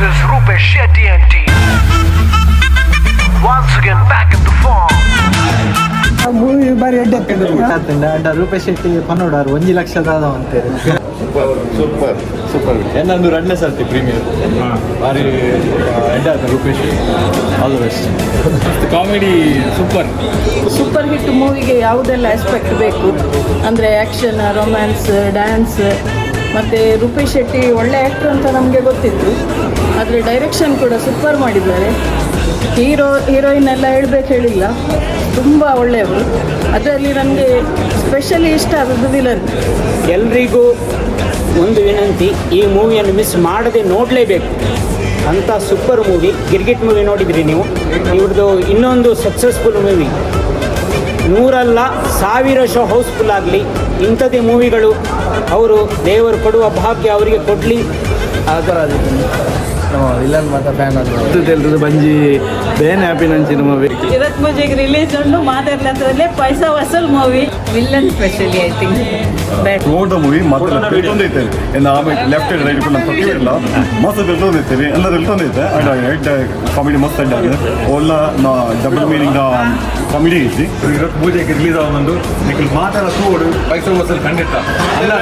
is Rupesh Shetty and team. Once again back at the farm. Movie ಬಾರಿ ಅಡ್ಡ ರೂಪೇಶ್ ಶೆಟ್ಟಿ ಪನ್ನೋಡಾರು 1 ಲಕ್ಷದ ಅಂತಾರೆ. ಸೂಪರ್ ಸೂಪರ್ ಏನಂದು 2ನೇ ಸರ್ತಿ ಪ್ರೀಮಿಯರ್ ಭಾರಿ ಎಡ್ಡ Rupesh all the best. Comedy super hit ಮೂವಿಗೆ ಯಾವುದೆಲ್ಲ ಆಸ್ಪೆಕ್ಟ್ ಬೇಕು ಅಂದರೆ ಆ್ಯಕ್ಷನ್, ರೊಮ್ಯಾನ್ಸ್, ಡ್ಯಾನ್ಸ್. ಮತ್ತು ರೂಪೇಶ್ ಶೆಟ್ಟಿ ಒಳ್ಳೆ ಆ್ಯಕ್ಟ್ರ್ ಅಂತ ನಮಗೆ ಗೊತ್ತಿತ್ತು, ಆದರೆ ಡೈರೆಕ್ಷನ್ ಕೂಡ ಸೂಪರ್ ಮಾಡಿದ್ದಾರೆ. ಹೀರೋಯಿನ್ ಎಲ್ಲ ಹೇಳಿಲ್ಲ, ತುಂಬ ಒಳ್ಳೆಯವರು. ಅದರಲ್ಲಿ ನನಗೆ ಸ್ಪೆಷಲಿ ಇಷ್ಟ ಆದದ್ದು ವಿಲನ್. ಎಲ್ರಿಗೂ ಒಂದು ವಿನಂತಿ, ಈ ಮೂವಿಯನ್ನು ಮಿಸ್ ಮಾಡದೆ ನೋಡಲೇಬೇಕು ಅಂಥ ಸೂಪರ್ ಮೂವಿ. ಗಿರ್ಗಿಟ್ ಮೂವಿ ನೋಡಿದ್ರಿ ನೀವು, ಇವ್ರದ್ದು ಇನ್ನೊಂದು ಸಕ್ಸಸ್ಫುಲ್ ಮೂವಿ. 100 ಶೋ ಹೌಸ್ಫುಲ್ ಆಗಲಿ. ಇಂಥದ್ದೇ ಮೂವಿಗಳು ಅವರು ದೇವರು ಕೊಡುವ ಭಾಗ್ಯ ಅವರಿಗೆ ಕೊಡಲಿ. ಅದರ ವಿಲನ್ ಮಾತ್ರ ಫ್ಯಾನ್ ಅದು ಬಂಜಿ ಬೇನ್ ಹ್ಯಾಪಿ ನಂಚಿನ ಮೂವಿ. ಇದಕ್ಕೆ ಮುಂಚೆಗೆ ರಿಲೀಸ್ ಉಂಟು ಮಾತಾಡ್ಲತ್ತದಲ್ಲೇ ಪೈಸಾ ವಸೂಲ್ movie. Villain specially I think ನೋಡಿದ ಮೂವಿ ಮಾತ್ರ ತಿಳ್ಕೊಂಡಿದ್ದೇವೆ. ಇನ್ನು ಆಮೇಲೆ ಲೆಫ್ಟ್ ಅಂಡ್ ರೈಟ್ ನಮ್ಮ ತಪ್ಪಿಲ್ಲ, ಮಸ್ತ್ ತಿಳ್ಕೊಂಡಿರ್ತೇವೆ, ಎಲ್ಲ ತಿಳ್ಕೊಂಡಿದ್ದೆ. ಹೆಡ್ ಕಾಮಿಡಿ ಮಸ್ತ್ ಅಡ್ಡ ಒಳ್ಳ ಡಬಲ್ ಮೀನಿಂಗ್ ಕಾಮಿಡಿ ಐತಿ. ಇವತ್ತು ಪೂಜೆಗೆ ರಿಲೀಸ್ ಆಗೋದು ನಿಖಿಲ್ ಮಾತಾಡ ತೂಡು ಪೈಸಾ ವಸೂಲ್ ಖಂಡಿತ ಅಲ್ಲ.